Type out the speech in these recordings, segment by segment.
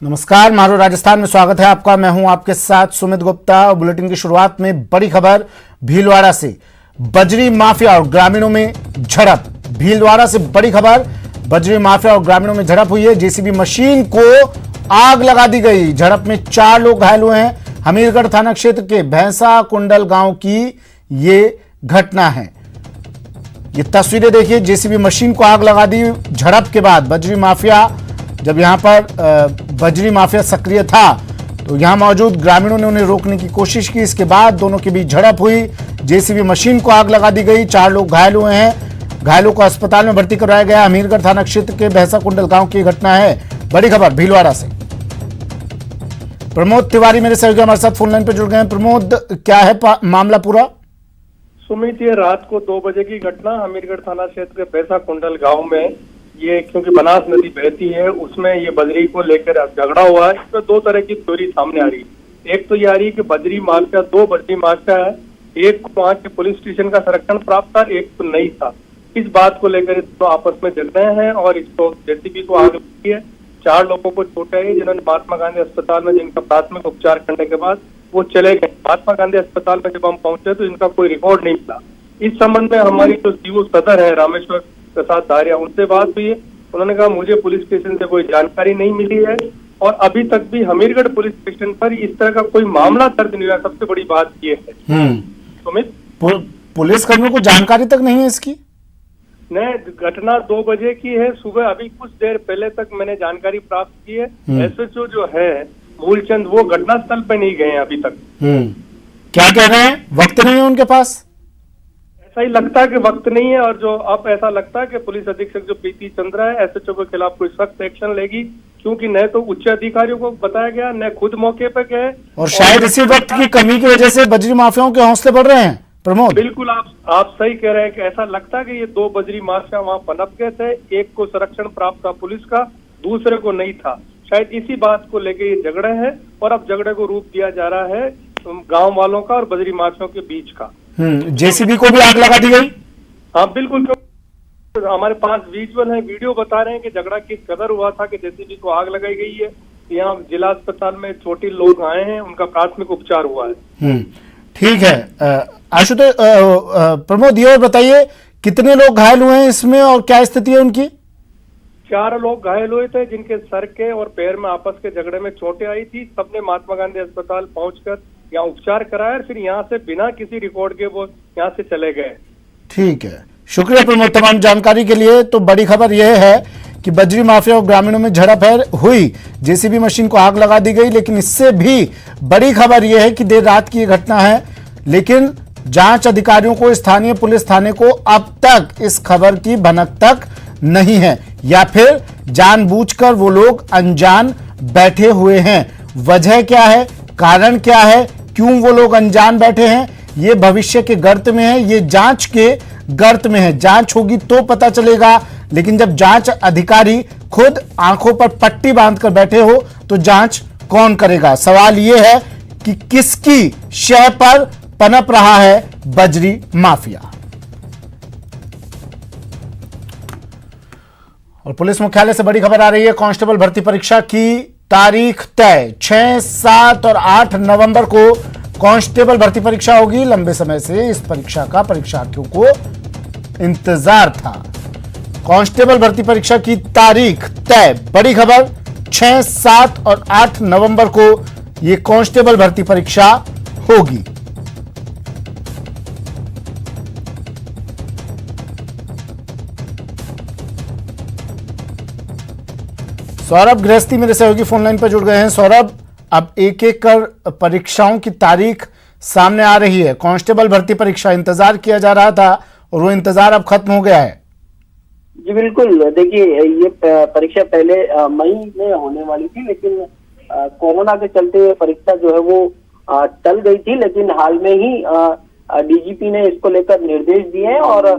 नमस्कार, मारो राजस्थान में स्वागत है आपका। मैं हूं आपके साथ सुमित गुप्ता। और बुलेटिन की शुरुआत में बड़ी खबर भीलवाड़ा से। बजरी माफिया और ग्रामीणों में झड़प। भीलवाड़ा से बड़ी खबर, बजरी माफिया और ग्रामीणों में झड़प हुई है। जेसीबी मशीन को आग लगा दी गई। झड़प में 4 लोग घायल हुए हैं। हमीरगढ़ थाना क्षेत्र के भैंसा कुंडल गांव की ये घटना है। ये तस्वीरें देखिए, जेसीबी मशीन को आग लगा दी झड़प के बाद। बजरी माफिया, जब यहां पर बजरी माफिया सक्रिय था तो यहां मौजूद ग्रामीणों ने उन्हें रोकने की कोशिश की। इसके बाद दोनों के बीच झड़प हुई। जेसीबी मशीन को आग लगा दी गई। 4 लोग घायल हुए हैं। घायलों को अस्पताल में भर्ती करवाया गया। हमीरगढ़ थाना क्षेत्र के भैंसा कुंडल गांव की घटना है। बड़ी खबर भीलवाड़ा से। प्रमोद तिवारी मेरे सहयोगी हमारे साथ फोन लाइन पर जुड़ गए हैं। प्रमोद, क्या है मामला पूरा? सुमित, ये रात को 2 बजे की घटना हमीरगढ़ थाना क्षेत्र के भैंसा कुंडल गांव में। ये क्योंकि बनास नदी बहती है, उसमें ये बजरी को लेकर झगड़ा हुआ है। इसमें 2 तरह की थ्योरी सामने आ रही है। एक तो ये आ रही है कि बजरी माफिया 2 बजरी माफिया है, एक को वहाँ के पुलिस स्टेशन का संरक्षण प्राप्त था, एक तो नहीं था। इस बात को लेकर तो आपस में झगड़े हैं और इसको जेसीबी को आग लगी है। 4 लोगों को चोटें आई, जिन्होंने महात्मा गांधी अस्पताल में जिनका प्राथमिक उपचार करने के बाद वो चले गए। महात्मा गांधी अस्पताल में जब हम पहुंचे तो इनका कोई रिकॉर्ड नहीं मिला। इस संबंध में हमारी जो सीओ सदर है रामेश्वर प्रसाद दारिया, उनसे बात हुई है। उन्होंने कहा मुझे पुलिस स्टेशन से कोई जानकारी नहीं मिली है और अभी तक भी हमीरगढ़ पुलिस स्टेशन पर इस तरह का कोई मामला दर्ज नहीं हुआ। सबसे बड़ी बात ये है सुमित, पुलिस कर्मियों को जानकारी तक नहीं है इसकी। नहीं, घटना 2 बजे की है सुबह। अभी कुछ देर पहले तक मैंने जानकारी प्राप्त की है। एसएचओ जो है मूलचंद, वो घटनास्थल पे नहीं गए हैं अभी तक। क्या कह रहे हैं? वक्त नहीं है उनके पास। ऐसा ही लगता है कि वक्त नहीं है। और जो अब ऐसा लगता है कि पुलिस अधीक्षक जो प्रीति चंद्रा है, एसएचओ के खिलाफ कोई सख्त एक्शन लेगी, क्योंकि न तो उच्च अधिकारियों को बताया गया, न खुद मौके पे गए। और शायद इसी वक्त की कमी की वजह से बजरी माफियाओं के हौसले बढ़ रहे हैं। प्रमोद, बिल्कुल आप सही कह रहे हैं कि ऐसा लगता है कि ये 2 बजरी माफिया वहाँ पनप गए थे। एक को संरक्षण प्राप्त था पुलिस का, दूसरे को नहीं था। शायद इसी बात को लेके ये झगड़े हैं और अब झगड़े को रूप दिया जा रहा है गांव वालों का और बजरी माफियाओं के बीच का। जेसीबी को भी आग लगा दी गई। हाँ बिल्कुल, हमारे पास विजुअल है, वीडियो बता रहे हैं कि झगड़ा किस कदर हुआ था कि जेसीबी को आग लगाई गई है। यहाँ जिला अस्पताल में चोटिल लोग आए हैं, उनका प्राथमिक उपचार हुआ है। ठीक है आशुतोष, प्रमोद ये बताइए कितने लोग घायल हुए हैं इसमें और क्या स्थिति है उनकी? 4 लोग घायल हुए थे, जिनके सर के और पैर में आपस के झगड़े में चोटें आई थी। सबने महात्मा गांधी अस्पताल पहुंचकर यहाँ उपचार कराया और फिर यहाँ से बिना किसी रिकॉर्ड के वो यहाँ से चले गए। ठीक है, शुक्रिया प्रमोद तमाम जानकारी के लिए। तो बड़ी खबर यह है कि बजरी माफिया और ग्रामीणों में झड़प हुई, जेसीबी मशीन को आग लगा दी गई। लेकिन इससे भी बड़ी खबर यह है कि देर रात की घटना है, लेकिन जांच अधिकारियों को, स्थानीय पुलिस थाने को अब तक इस खबर की भनक तक नहीं है, या फिर जानबूझकर वो लोग अनजान बैठे हुए हैं। वजह क्या है, कारण क्या है, क्यों वो लोग अनजान बैठे हैं, ये भविष्य के गर्त में है, ये जांच के गर्त में है। जांच होगी तो पता चलेगा। लेकिन जब जांच अधिकारी खुद आंखों पर पट्टी बांधकर बैठे हो तो जांच कौन करेगा? सवाल यह है कि किसकी शय पर पनप रहा है बजरी माफिया। और पुलिस मुख्यालय से बड़ी खबर आ रही है। कांस्टेबल भर्ती परीक्षा की तारीख तय। 6, 7 और 8 नवंबर को कांस्टेबल भर्ती परीक्षा होगी। लंबे समय से इस परीक्षा का परीक्षार्थियों को इंतजार था। कांस्टेबल भर्ती परीक्षा की तारीख तय। बड़ी खबर, 6, 7 और 8 नवंबर को यह कांस्टेबल भर्ती परीक्षा होगी। सौरभ गृहस्थी मेरे सहयोगी फोन लाइन पर जुड़ गए हैं। सौरभ, अब एक एक कर परीक्षाओं की तारीख सामने आ रही है। कांस्टेबल भर्ती परीक्षा इंतजार किया जा रहा था और वो इंतजार अब खत्म हो गया है। जी बिल्कुल, देखिए ये परीक्षा पहले मई में होने वाली थी, लेकिन कोरोना के चलते परीक्षा जो है वो टल गई थी। लेकिन हाल में ही डीजीपी ने इसको लेकर निर्देश दिए हैं और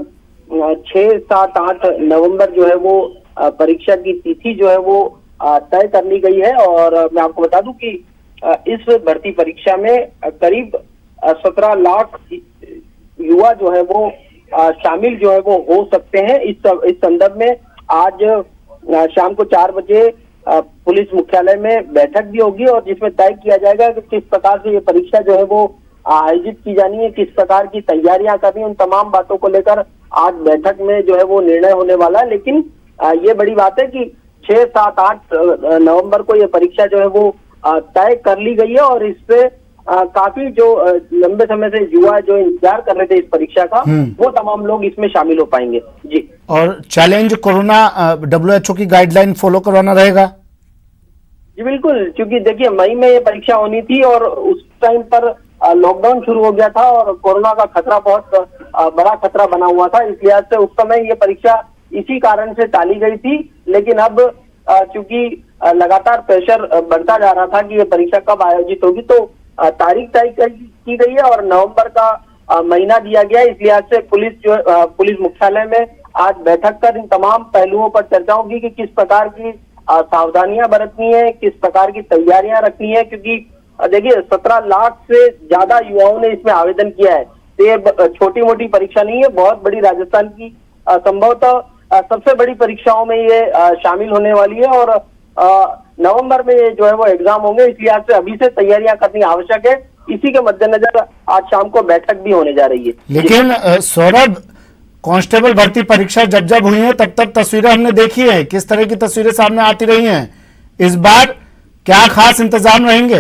6, 7, 8 नवंबर जो है वो परीक्षा की तिथि जो है वो तय कर ली गई है। और मैं आपको बता दूं कि इस भर्ती परीक्षा में करीब 17 लाख युवा जो है वो शामिल जो है वो हो सकते हैं। इस संदर्भ में आज शाम को 4 बजे पुलिस मुख्यालय में बैठक भी होगी और जिसमें तय किया जाएगा कि किस प्रकार से ये परीक्षा जो है वो आयोजित की जानी है, किस प्रकार की तैयारियां करनी, उन तमाम बातों को लेकर आज बैठक में जो है वो निर्णय होने वाला है। लेकिन ये बड़ी बात है कि 6, 7, 8 नवंबर को ये परीक्षा जो है वो तय कर ली गई है और इस पे काफी जो लंबे समय से युवा जो इंतजार कर रहे थे इस परीक्षा का, वो तमाम लोग इसमें शामिल हो पाएंगे। जी, और चैलेंज कोरोना WHO की गाइडलाइन फॉलो करवाना रहेगा। जी बिल्कुल, क्योंकि देखिए मई में ये परीक्षा होनी थी और उस टाइम पर लॉकडाउन शुरू हो गया था और कोरोना का खतरा बहुत बड़ा खतरा बना हुआ था। इस लिहाज से उस समय ये परीक्षा इसी कारण से टाली गई थी। लेकिन अब चूंकि लगातार प्रेशर बढ़ता जा रहा था कि ये परीक्षा कब आयोजित होगी, तो तारीख तय की गई है और नवंबर का महीना दिया गया है। इस लिहाज से पुलिस मुख्यालय में आज बैठक कर इन तमाम पहलुओं पर चर्चा होगी कि किस प्रकार की सावधानियां बरतनी है, किस प्रकार की तैयारियां रखनी है। क्योंकि देखिए 17 लाख से ज्यादा युवाओं ने इसमें आवेदन किया है, तो ये छोटी मोटी परीक्षा नहीं है, बहुत बड़ी राजस्थान की संभवतः सबसे बड़ी परीक्षाओं में ये शामिल होने वाली है और नवंबर में ये जो है वो एग्जाम होंगे। इस लिहाज से अभी से तैयारियां करनी आवश्यक है। इसी के मद्देनजर आज शाम को बैठक भी होने जा रही है। लेकिन सौरभ, कांस्टेबल भर्ती परीक्षा जब हुई है तब तस्वीरें हमने देखी है, किस तरह की तस्वीरें सामने आती रही हैं। इस बार क्या खास इंतजाम रहेंगे?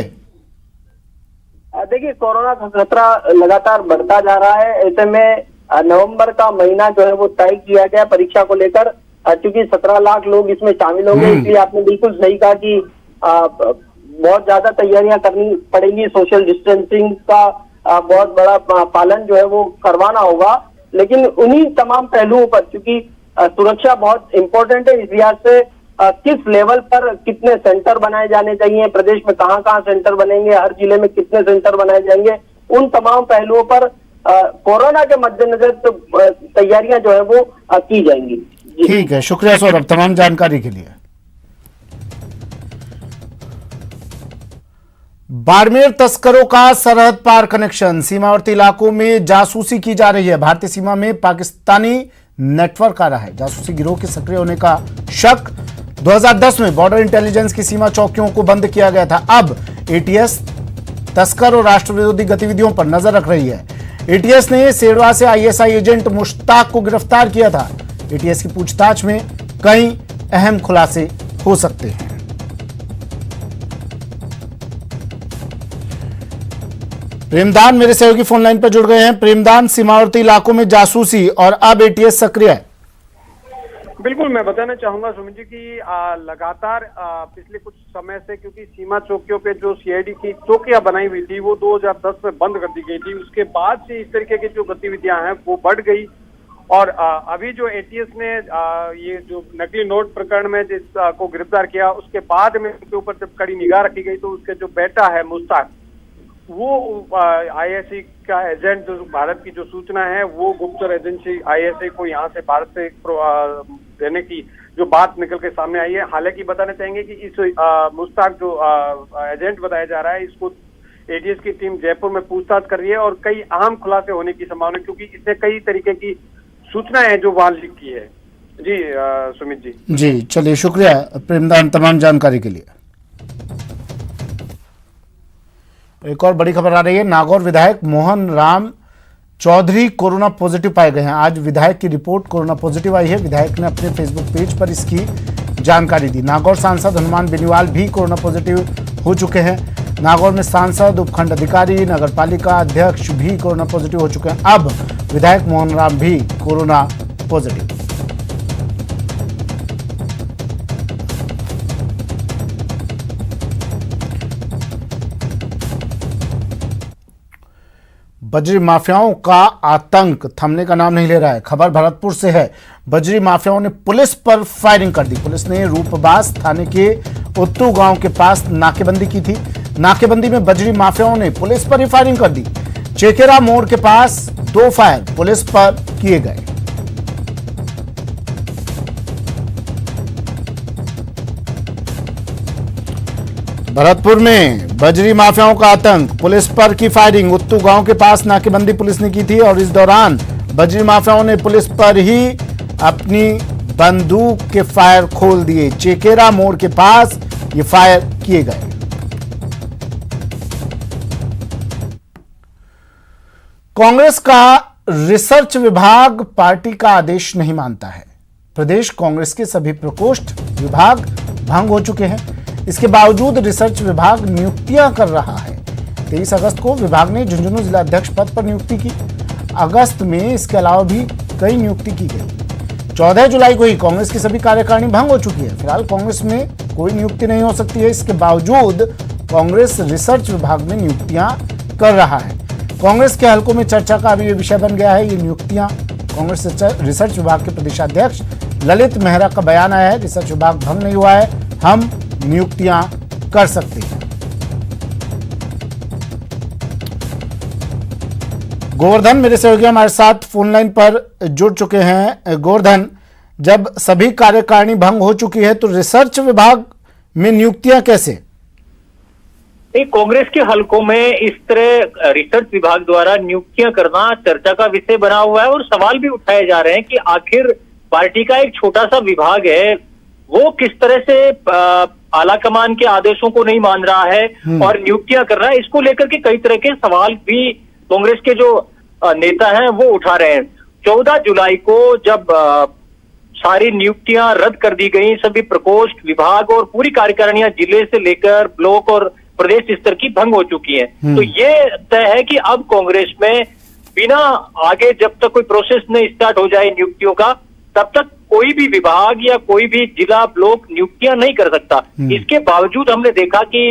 देखिए कोरोना का खतरा लगातार बढ़ता जा रहा है। ऐसे में नवंबर का महीना जो है वो तय किया गया परीक्षा को लेकर। चूंकि 17 लाख लोग इसमें शामिल होंगे, इसलिए आपने बिल्कुल सही कहा कि बहुत ज्यादा तैयारियां करनी पड़ेंगी। सोशल डिस्टेंसिंग का बहुत बड़ा पालन जो है वो करवाना होगा। लेकिन उन्हीं तमाम पहलुओं पर चूंकि सुरक्षा बहुत इंपॉर्टेंट है, इस लिहाज से किस लेवल पर कितने सेंटर बनाए जाने चाहिए, प्रदेश में कहाँ कहाँ सेंटर बनेंगे, हर जिले में कितने सेंटर बनाए जाएंगे, उन तमाम पहलुओं पर कोरोना के मद्देनजर तो तैयारियां जो है वो की जाएंगी। ठीक है, शुक्रिया सौरभ तमाम जानकारी के लिए। बाड़मेर तस्करों का सरहद पार कनेक्शन, सीमावर्ती इलाकों में जासूसी की जा रही है। भारतीय सीमा में पाकिस्तानी नेटवर्क आ रहा है। जासूसी गिरोह के सक्रिय होने का शक। 2010 में बॉर्डर इंटेलिजेंस की सीमा चौकियों को बंद किया गया था। अब एटीएस तस्कर और राष्ट्र विरोधी गतिविधियों पर नजर रख रही है। एटीएस ने सेरवा से आईएसआई एजेंट मुश्ताक को गिरफ्तार किया था। एटीएस की पूछताछ में कई अहम खुलासे हो सकते हैं। प्रेमदान मेरे सहयोगी फोन लाइन पर जुड़ गए हैं। प्रेमदान, सीमावर्ती इलाकों में जासूसी और अब एटीएस सक्रिय है। बिल्कुल, मैं बताना चाहूंगा सुमित जी की लगातार पिछले कुछ समय से, क्योंकि सीमा चौकियों पे जो सीआईडी की चौकियां बनाई हुई थी वो 2010 में बंद कर दी गई थी। उसके बाद से इस तरीके की जो गतिविधियां हैं वो बढ़ गई और अभी जो एटीएस ने ये जो नकली नोट प्रकरण में जिसको गिरफ्तार किया, उसके बाद में उसके ऊपर जब कड़ी निगाह रखी गई तो उसके जो बेटा है मुश्ताक, वो आईएसआई का एजेंट, जो भारत की जो सूचना है वो गुप्तचर एजेंसी आईएसआई को यहाँ से भारत से देने की जो बात निकल के सामने आई है। हालांकि बताना चाहेंगे कि इस मुश्ताक जो एजेंट बताया जा रहा है, इसको एटीएस की टीम जयपुर में पूछताछ कर रही है और कई अहम खुलासे होने की संभावना, क्योंकि इसने कई तरीके की सूचना है जो वहां लीक की है। जी सुमित जी। चलिए, शुक्रिया प्रेमदान तमाम जानकारी के लिए। एक और बड़ी खबर आ रही है। नागौर विधायक मोहन राम चौधरी कोरोना पॉजिटिव पाए गए हैं। आज विधायक की रिपोर्ट कोरोना पॉजिटिव आई है। विधायक ने अपने फेसबुक पेज पर इसकी जानकारी दी। नागौर सांसद हनुमान बेनीवाल भी कोरोना पॉजिटिव हो चुके हैं। नागौर में सांसद, उपखंड अधिकारी, नगर पालिका अध्यक्ष भी कोरोना पॉजिटिव हो चुके हैं। अब विधायक मोहन राम भी कोरोना पॉजिटिव। बजरी माफियाओं का आतंक थमने का नाम नहीं ले रहा है। खबर भरतपुर से है। बजरी माफियाओं ने पुलिस पर फायरिंग कर दी। पुलिस ने रूपबास थाने के उत्तू गांव के पास नाकेबंदी की थी। नाकेबंदी में बजरी माफियाओं ने पुलिस पर ही फायरिंग कर दी। चेकेरा मोड़ के पास 2 फायर पुलिस पर किए गए। भरतपुर में बजरी माफियाओं का आतंक, पुलिस पर की फायरिंग। उत्तू गांव के पास नाकेबंदी पुलिस ने की थी और इस दौरान बजरी माफियाओं ने पुलिस पर ही अपनी बंदूक के फायर खोल दिए। चेकेरा मोड़ के पास ये फायर किए गए। कांग्रेस का रिसर्च विभाग पार्टी का आदेश नहीं मानता है। प्रदेश कांग्रेस के सभी प्रकोष्ठ विभाग भंग हो चुके हैं। इसके बावजूद रिसर्च विभाग नियुक्तियां कर रहा है। 23 अगस्त को विभाग ने झुंझुनू जिला अध्यक्ष पद पर नियुक्ति की। अगस्त में इसके अलावा भी कई नियुक्ति की गई। 14 जुलाई को ही कांग्रेस की सभी कार्यकारिणी भंग हो चुकी है। फिलहाल कांग्रेस में कोई नियुक्ति नहीं हो सकती है। इसके बावजूद कांग्रेस रिसर्च विभाग में नियुक्तियां कर रहा है। कांग्रेस के हलकों में चर्चा का अभी ये विषय बन गया है। ये नियुक्तियां कांग्रेस रिसर्च विभाग के प्रदेशाध्यक्ष ललित मेहरा का बयान आया है, रिसर्च विभाग भंग नहीं हुआ है, हम नियुक्तियां कर सकते हैं। गोवर्धन मेरे सहयोगी हमारे साथ फोन लाइन पर जुड़ चुके हैं। गोवर्धन, जब सभी कार्यकारिणी भंग हो चुकी है तो रिसर्च विभाग में नियुक्तियां कैसे? कांग्रेस के हलकों में इस तरह रिसर्च विभाग द्वारा नियुक्तियां करना चर्चा का विषय बना हुआ है और सवाल भी उठाए जा रहे हैं कि आखिर पार्टी का एक छोटा सा विभाग है, वो किस तरह से आलाकमान के आदेशों को नहीं मान रहा है और नियुक्तियां कर रहा है। इसको लेकर के कई तरह के सवाल भी कांग्रेस के जो नेता हैं वो उठा रहे हैं। 14 जुलाई को जब सारी नियुक्तियां रद्द कर दी गई, सभी प्रकोष्ठ विभाग और पूरी कार्यकारिणियां जिले से लेकर ब्लॉक और प्रदेश स्तर की भंग हो चुकी है, तो ये तय है कि अब कांग्रेस में बिना आगे जब तक कोई प्रोसेस नहीं स्टार्ट हो जाए नियुक्तियों का, तब तक कोई भी विभाग या कोई भी जिला ब्लॉक नियुक्तियां नहीं कर सकता। इसके बावजूद हमने देखा कि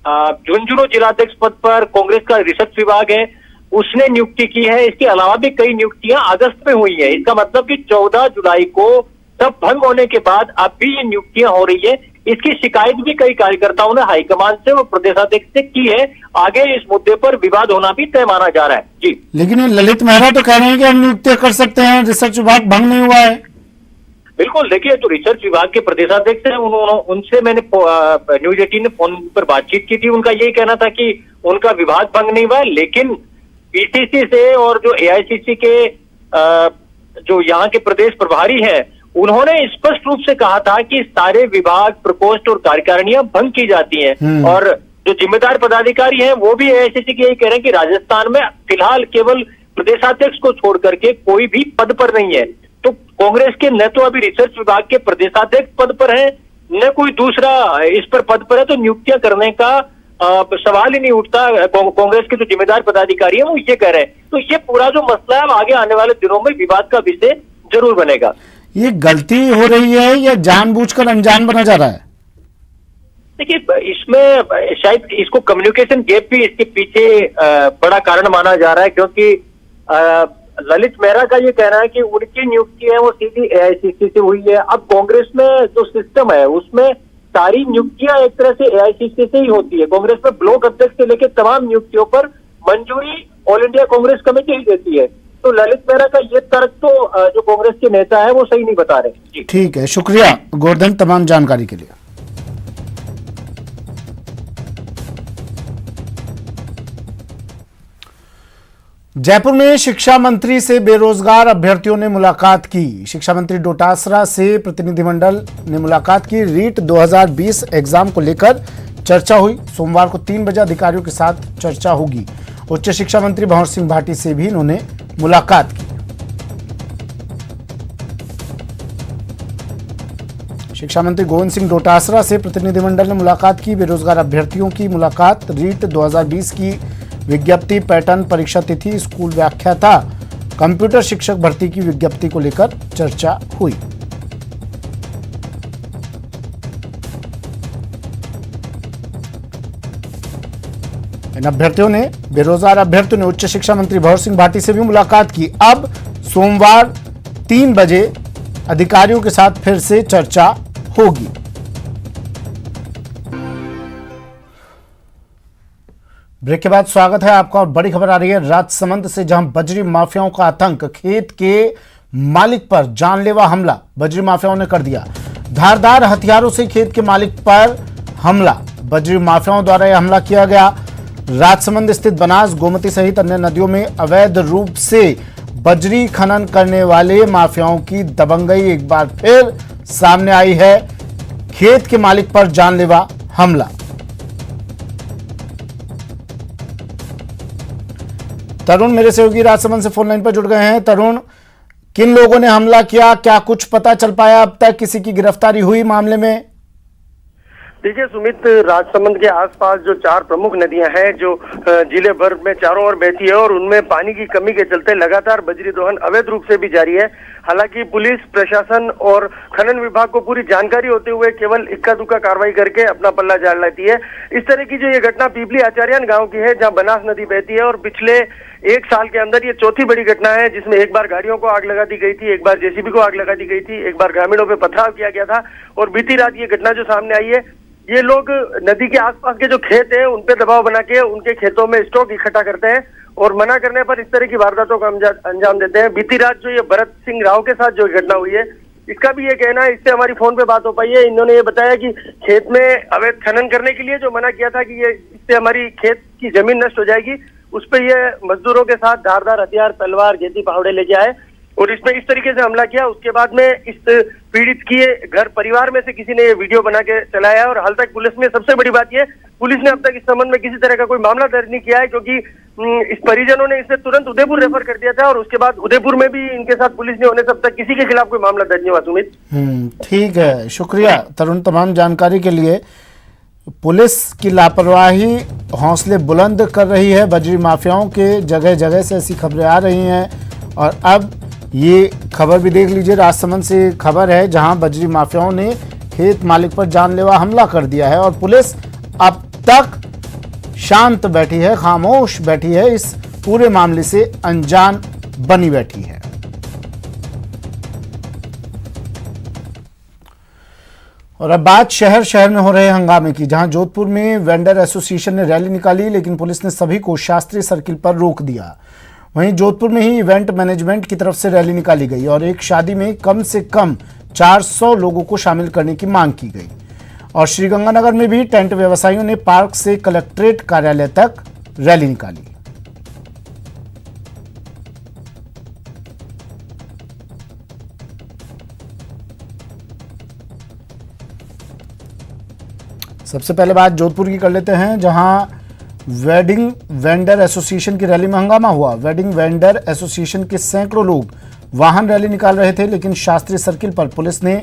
झुंझुनू जिलाध्यक्ष पद पर कांग्रेस का रिसर्च विभाग है, उसने नियुक्ति की है। इसके अलावा भी कई नियुक्तियां अगस्त में हुई है। इसका मतलब कि 14 जुलाई को सब भंग होने के बाद अब भी ये नियुक्तियां हो रही है। इसकी शिकायत भी कई कार्यकर्ताओं ने हाईकमान से और प्रदेशाध्यक्ष से की है। आगे इस मुद्दे पर विवाद होना भी तय माना जा रहा है। जी, लेकिन ललित मेहरा तो कह रहे हैं कि हम नियुक्तियां कर सकते हैं, रिसर्च विभाग भंग नहीं हुआ है। बिल्कुल, देखिए जो रिसर्च विभाग के प्रदेशाध्यक्ष हैं उनसे मैंने न्यूज 18 ने फोन पर बातचीत की थी। उनका यही कहना था कि उनका विभाग भंग नहीं हुआ है, लेकिन पीसीसी से और जो एआईसीसी के जो यहाँ के प्रदेश प्रभारी हैं, उन्होंने स्पष्ट रूप से कहा था कि सारे विभाग प्रकोष्ठ और कार्यकारिणियां भंग की जाती हैं। और जो जिम्मेदार पदाधिकारी हैं वो भी एआईसीसी के यही कह रहे हैं कि राजस्थान में फिलहाल केवल प्रदेशाध्यक्ष को छोड़ करके कोई भी पद पर नहीं है। तो कांग्रेस के न तो अभी रिसर्च विभाग के प्रदेशाध्यक्ष पद पर है, न कोई दूसरा इस पर पद पर है, तो नियुक्तियां करने का सवाल ही नहीं उठता। कांग्रेस के जो जिम्मेदार पदाधिकारी हैं वो ये कह रहे हैं। तो ये पूरा जो मसला है आगे आने वाले दिनों में विवाद का विषय जरूर बनेगा। ये गलती हो रही है या जानबूझकर अनजान बना जा रहा है? देखिए, इसमें शायद इसको कम्युनिकेशन गैप भी इसके पीछे बड़ा कारण माना जा रहा है, क्योंकि ललित मेहरा का ये कहना है कि उनकी नियुक्ति है वो सीधी एआईसीसी से हुई है। अब कांग्रेस में जो सिस्टम है उसमें सारी नियुक्तियां एक तरह से एआईसीसी से ही होती है। कांग्रेस में ब्लॉक अध्यक्ष से लेकर तमाम नियुक्तियों पर मंजूरी ऑल इंडिया कांग्रेस कमेटी ही देती है। तो ललित मेहरा का ये तर्क तो जो कांग्रेस के नेता है वो सही नहीं बता रहे। ठीक है, शुक्रिया गोवर्धन तमाम जानकारी के लिए। जयपुर में शिक्षा मंत्री से बेरोजगार अभ्यर्थियों ने मुलाकात की। शिक्षा मंत्री डोटासरा से प्रतिनिधिमंडल ने मुलाकात की। रीट 2020 एग्जाम को लेकर चर्चा हुई। सोमवार को 3 बजे अधिकारियों के साथ चर्चा होगी। उच्च शिक्षा मंत्री भंवर सिंह भाटी से भी इन्होंने मुलाकात की। शिक्षा मंत्री गोविंद सिंह डोटासरा से प्रतिनिधिमंडल ने मुलाकात की। बेरोजगार अभ्यर्थियों की मुलाकात, रीट 2020 की विज्ञप्ति, पैटर्न, परीक्षा तिथि, स्कूल व्याख्याता, कंप्यूटर शिक्षक भर्ती की विज्ञप्ति को लेकर चर्चा हुई। इन अभ्यर्थियों ने, बेरोजगार अभ्यर्थियों ने उच्च शिक्षा मंत्री भंवर सिंह भाटी से भी मुलाकात की। अब सोमवार 3 बजे अधिकारियों के साथ फिर से चर्चा होगी। ब्रेक के बाद स्वागत है आपका और बड़ी खबर आ रही है राजसमंद से, जहां बजरी माफियाओं का आतंक, खेत के मालिक पर जानलेवा हमला बजरी माफियाओं ने कर दिया। धारदार हथियारों से खेत के मालिक पर हमला, बजरी माफियाओं द्वारा यह हमला किया गया। राजसमंद स्थित बनास, गोमती सहित अन्य नदियों में अवैध रूप से बजरी खनन करने वाले माफियाओं की दबंगई एक बार फिर सामने आई है। खेत के मालिक पर जानलेवा हमला। तरुण मेरे सहयोगी राजसमंद से फोन लाइन पर जुड़ गए हैं। तरुण, किन लोगों ने हमला किया, क्या कुछ पता चल पाया अब तक? किसी की गिरफ्तारी हुई मामले में? देखिए सुमित, राजसमंद के आसपास जो 4 प्रमुख नदियां हैं जो जिले भर में चारों ओर बहती है और उनमें पानी की कमी के चलते लगातार बजरी दोहन अवैध रूप से भी जारी है। हालांकि पुलिस प्रशासन और खनन विभाग को पूरी जानकारी होते हुए केवल इक्का दुक्का कार्रवाई करके अपना पल्ला झाड़ लेती है। इस तरह की जो ये घटना पीपली आचार्यन गांव की है, जहां बनास नदी बहती है और पिछले 1 साल के अंदर ये चौथी बड़ी घटना है, जिसमें एक बार गाड़ियों को आग लगा दी गई थी, एक बार जेसीबी को आग लगा दी गई थी, एक बार ग्रामीणों पे पथराव किया गया था और बीती रात ये घटना जो सामने आई है, ये लोग नदी के आसपास के जो खेत हैं उन पे दबाव बना के उनके खेतों में स्टॉक इकट्ठा करते हैं और मना करने पर इस तरह की वारदातों को अंजाम देते हैं। बीती रात जो ये भरत सिंह राव के साथ जो घटना हुई है, इसका भी ये कहना है, इससे हमारी फोन पे बात हो पाई है, इन्होंने ये बताया कि खेत में अवैध खनन करने के लिए जो मना किया था कि ये इससे हमारी खेत की जमीन नष्ट हो जाएगी, उस पर ये मजदूरों के साथ धारदार हथियार, तलवार, गेती फावड़े लेके आए और इसमें इस तरीके से हमला किया। उसके बाद में इस पीड़ित की घर परिवार में से किसी ने ये वीडियो बना के चलाया और हाल तक पुलिस में सबसे बड़ी बात यह, पुलिस ने अब तक इस संबंध में किसी तरह का कोई मामला दर्ज नहीं किया है, क्योंकि इस परिजनों ने इसे तुरंत उदयपुर रेफर कर दिया था और उसके बाद उदयपुर में भी इनके साथ पुलिस ने होने तब तक किसी के खिलाफ कोई मामला दर्ज नहीं हुआ। सुमित, ठीक है, शुक्रिया तरुण तमाम जानकारी के लिए। पुलिस की लापरवाही हौसले बुलंद कर रही है, बजरी माफियाओं के जगह जगह से ऐसी खबरें आ रही हैं और अब ये खबर भी देख लीजिए, राजसमंद से खबर है जहां बजरी माफियाओं ने खेत मालिक पर जानलेवा हमला कर दिया है और पुलिस अब तक शांत बैठी है, खामोश बैठी है, इस पूरे मामले से अनजान बनी बैठी है। और अब बात शहर शहर में हो रहे हंगामे की, जहां जोधपुर में वेंडर एसोसिएशन ने रैली निकाली लेकिन पुलिस ने सभी को शास्त्री सर्किल पर रोक दिया। वहीं जोधपुर में ही इवेंट मैनेजमेंट की तरफ से रैली निकाली गई और एक शादी में कम से कम 400 लोगों को शामिल करने की मांग की गई। और श्रीगंगानगर में भी टेंट व्यवसायियों ने पार्क से कलेक्ट्रेट कार्यालय तक रैली निकाली। सबसे पहले बात जोधपुर की कर लेते हैं, जहां वेडिंग वेंडर एसोसिएशन की रैली में हंगामा हुआ। वेडिंग वेंडर एसोसिएशन के सैकड़ों लोग वाहन रैली निकाल रहे थे लेकिन शास्त्री सर्किल पर पुलिस ने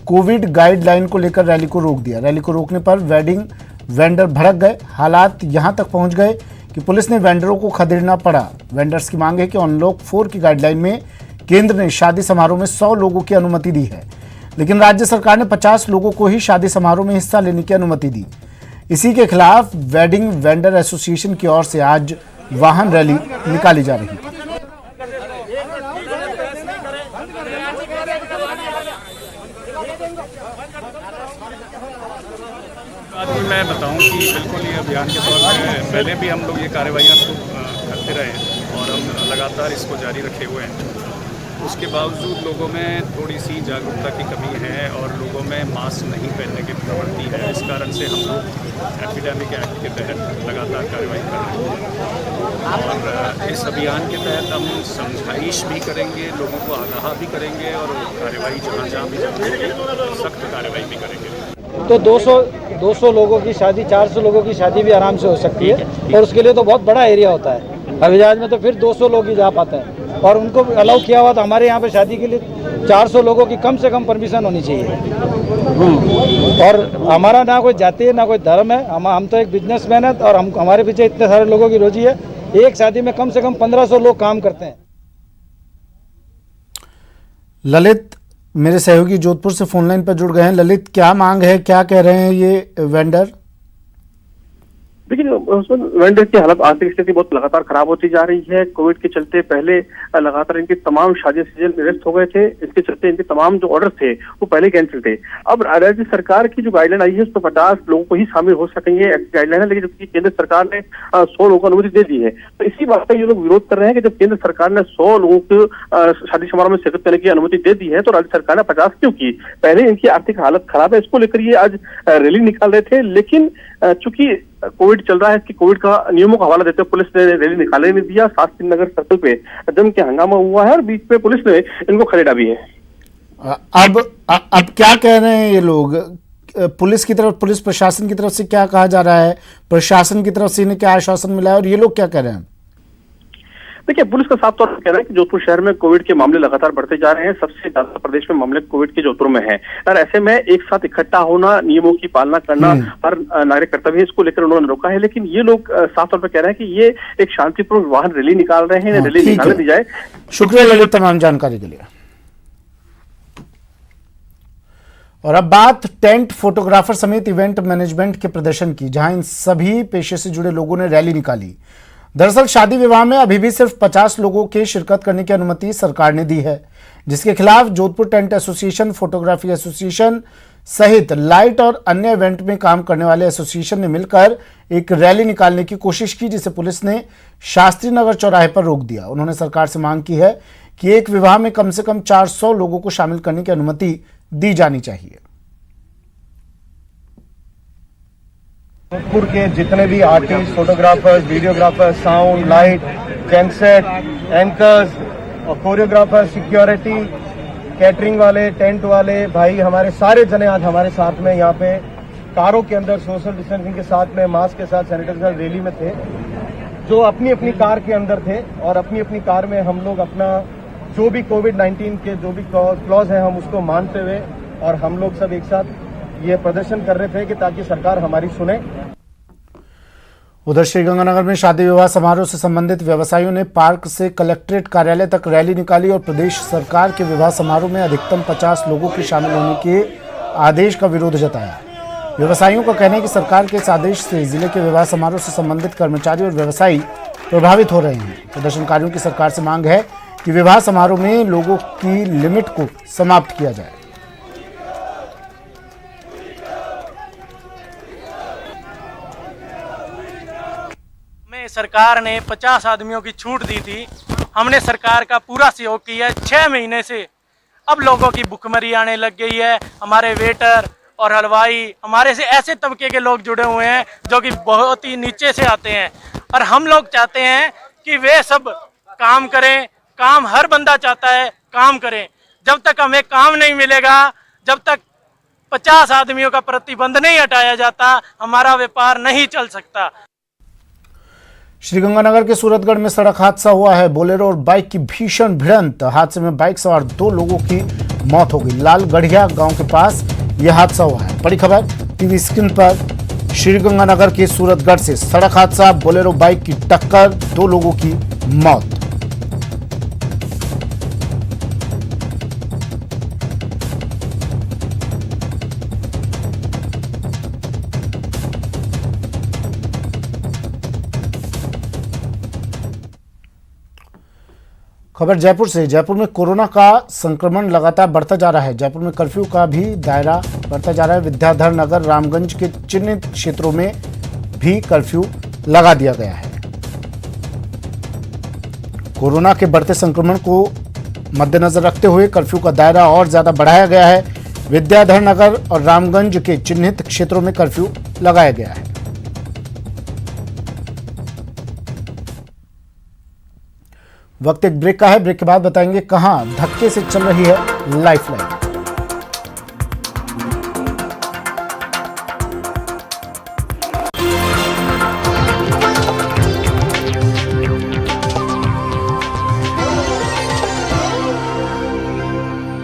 कोविड गाइडलाइन को लेकर रैली को रोक दिया। रैली को रोकने पर वेडिंग वेंडर भड़क गए। हालात यहां तक पहुंच गए कि पुलिस ने वेंडरों को खदेड़ना पड़ा। वेंडर्स की मांग है कि अनलॉक 4 की गाइडलाइन में केंद्र ने शादी समारोह में 100 लोगों की अनुमति दी है, लेकिन राज्य सरकार ने 50 लोगों को ही शादी समारोह में हिस्सा लेने की अनुमति दी। इसी के खिलाफ वेडिंग वेंडर एसोसिएशन की ओर से आज वाहन रैली निकाली जा रही है। आज भी मैं बताऊं कि बिल्कुल ये अभियान के तौर पर पहले भी हम लोग ये कार्रवाइयाँ करते रहे और हम लगातार इसको जारी रखे हुए हैं। उसके बावजूद लोगों में थोड़ी सी जागरूकता की कमी है और लोगों में मास्क नहीं पहनने की प्रवृत्ति है। इस कारण से हम लोग एपिडेमिक एक्ट के तहत लगातार कार्रवाई कर रहे हैं और इस अभियान के तहत हम समझाइश भी करेंगे, लोगों को आगाह भी करेंगे और कार्रवाई जहाँ भी जरूरी सख्त कार्रवाई भी करेंगे। तो 200 लोगों की शादी, 400 लोगों की शादी भी आराम से हो सकती है और उसके लिए तो बहुत बड़ा एरिया होता है। हवाईजहाज में तो फिर 200 लोग ही जा पाते हैं और उनको अलाउ किया हुआ। तो हमारे यहाँ पे शादी के लिए 400 लोगों की कम से कम परमिशन होनी चाहिए। और हमारा ना कोई जाति है ना कोई धर्म है, हम तो एक बिजनेसमैन है और हमारे पीछे इतने सारे लोगों की रोजी है। एक शादी में कम से कम 1500 लोग काम करते हैं। ललित मेरे सहयोगी जोधपुर से फोन लाइन पर जुड़ गए हैं। ललित, क्या मांग है, क्या कह रहे हैं ये वेंडर? देखिए वेंडर की हालत, आर्थिक स्थिति बहुत लगातार खराब होती जा रही है। कोविड के चलते पहले लगातार इनके तमाम शादी सीजन निरस्त हो गए थे, इसके चलते इनके तमाम जो ऑर्डर थे वो पहले कैंसिल थे। अब राज्य सरकार की जो गाइडलाइन आई है उस पर 50 लोगों को ही शामिल हो सकेंगे गाइडलाइन है, लेकिन जबकि केंद्र सरकार ने 100 लोगों को अनुमति दे दी है। तो इसी बात का ये लोग विरोध कर रहे हैं कि जब केंद्र सरकार ने 100 लोगों को शादी समारोह में शिरकत करने की अनुमति दे दी है तो राज्य सरकार ने 50 क्यों की? पहले इनकी आर्थिक हालत खराब है, इसको लेकर ये आज रैली निकाल रहे थे, लेकिन चूंकि कोविड चल रहा है, इसकी कोविड का नियमों का हवाला देते हुए पुलिस ने रैली निकालने नहीं दिया। शास्त्री नगर सर्कल पे जम के हंगामा हुआ है और बीच में पुलिस ने इनको खदेड़ा भी है। अब क्या कह रहे हैं ये लोग? पुलिस की तरफ, पुलिस प्रशासन की तरफ से क्या कहा जा रहा है, प्रशासन की तरफ से इन्हें क्या आश्वासन मिला है और ये लोग क्या कह रहे हैं? देखिए, पुलिस का साफ तौर पर कहना है कि जोधपुर शहर में कोविड के मामले लगातार बढ़ते जा रहे हैं। सबसे ज्यादा प्रदेश में मामले कोविड के जोधपुर में हैं और ऐसे में एक साथ इकट्ठा होना, नियमों की पालना करना हर नागरिक कर्तव्य है। इसको लेकर उन्होंने रोका है, लेकिन ये लोग साफ तौर पर कह रहे हैं कि ये एक शांतिपूर्ण वाहन रैली निकाल रहे हैं, रैली निकालने दी जाए। शुक्रिया ललित तमाम जानकारी के लिए। और अब बात टेंट, फोटोग्राफर समेत इवेंट मैनेजमेंट के प्रदर्शन की, जहां इन सभी पेशे से जुड़े लोगों ने रैली निकाली। दरअसल शादी विवाह में अभी भी सिर्फ 50 लोगों के शिरकत करने की अनुमति सरकार ने दी है, जिसके खिलाफ Jodhpur tent association, photography association सहित लाइट और अन्य इवेंट में काम करने वाले एसोसिएशन ने मिलकर एक रैली निकालने की कोशिश की, जिसे पुलिस ने शास्त्री नगर चौराहे पर रोक दिया। उन्होंने सरकार से मांग की है कि एक विवाह में कम से कम 400 लोगों को शामिल करने की अनुमति दी जानी चाहिए। जोधपुर के जितने भी artist, photographers, videographers, sound, light, genset, anchors और कोरियोग्राफर, सिक्योरिटी, कैटरिंग वाले, टेंट वाले भाई, हमारे सारे जने आज हमारे साथ में यहाँ पे कारों के अंदर सोशल डिस्टेंसिंग के साथ में, मास्क के साथ, सैनिटाइजर रैली में थे, जो अपनी अपनी कार के अंदर थे और अपनी अपनी कार में हम लोग अपना जो भी कोविड-19 के जो भी क्लॉज है हम उसको मानते हुए और हम लोग सब एक साथ ये प्रदर्शन कर रहे थे कि ताकि सरकार हमारी सुने। उधर श्रीगंगानगर में शादी विवाह समारोह से संबंधित व्यवसायियों ने पार्क से कलेक्ट्रेट कार्यालय तक रैली निकाली और प्रदेश सरकार के विवाह समारोह में अधिकतम 50 लोगों के शामिल होने के आदेश का विरोध जताया। व्यवसायियों का कहना है कि सरकार के इस आदेश से जिले के विवाह समारोह से संबंधित कर्मचारी और व्यवसायी प्रभावित हो रहे हैं। प्रदर्शनकारियों की सरकार से मांग है कि विवाह समारोह में लोगों की लिमिट को समाप्त किया जाए। सरकार ने 50 आदमियों की छूट दी थी, हमने सरकार का पूरा सहयोग किया। 6 महीने से अब लोगों की भुखमरी आने लग गई है। हमारे वेटर और हलवाई, हमारे से ऐसे तबके के लोग जुड़े हुए हैं जो कि बहुत ही नीचे से आते हैं और हम लोग चाहते हैं कि वे सब काम करें। काम हर बंदा चाहता है काम करें। जब तक हमें काम नहीं मिलेगा, जब तक 50 आदमियों का प्रतिबंध नहीं हटाया जाता, हमारा व्यापार नहीं चल सकता। श्रीगंगानगर के सूरतगढ़ में सड़क हादसा हुआ है। बोलेरो और बाइक की भीषण भिड़ंत, हादसे में बाइक सवार 2 लोगों की मौत हो गई। लालगढ़िया गांव के पास यह हादसा हुआ है। बड़ी खबर टीवी स्क्रीन पर। श्रीगंगानगर के सूरतगढ़ से सड़क हादसा, बोलेरो बाइक की टक्कर, 2 लोगों की मौत। खबर जयपुर से। जयपुर में कोरोना का संक्रमण लगातार बढ़ता जा रहा है। जयपुर में कर्फ्यू का भी दायरा बढ़ता जा रहा है। विद्याधर नगर, रामगंज के चिन्हित क्षेत्रों में भी कर्फ्यू लगा दिया गया है। कोरोना के बढ़ते संक्रमण को मद्देनजर रखते हुए कर्फ्यू का दायरा और ज्यादा बढ़ाया गया है। विद्याधर नगर और रामगंज के चिन्हित क्षेत्रों में कर्फ्यू लगाया गया है। वक्त एक ब्रेक का है। ब्रेक के बाद बताएंगे कहां धक्के से चल रही है लाइफलाइन।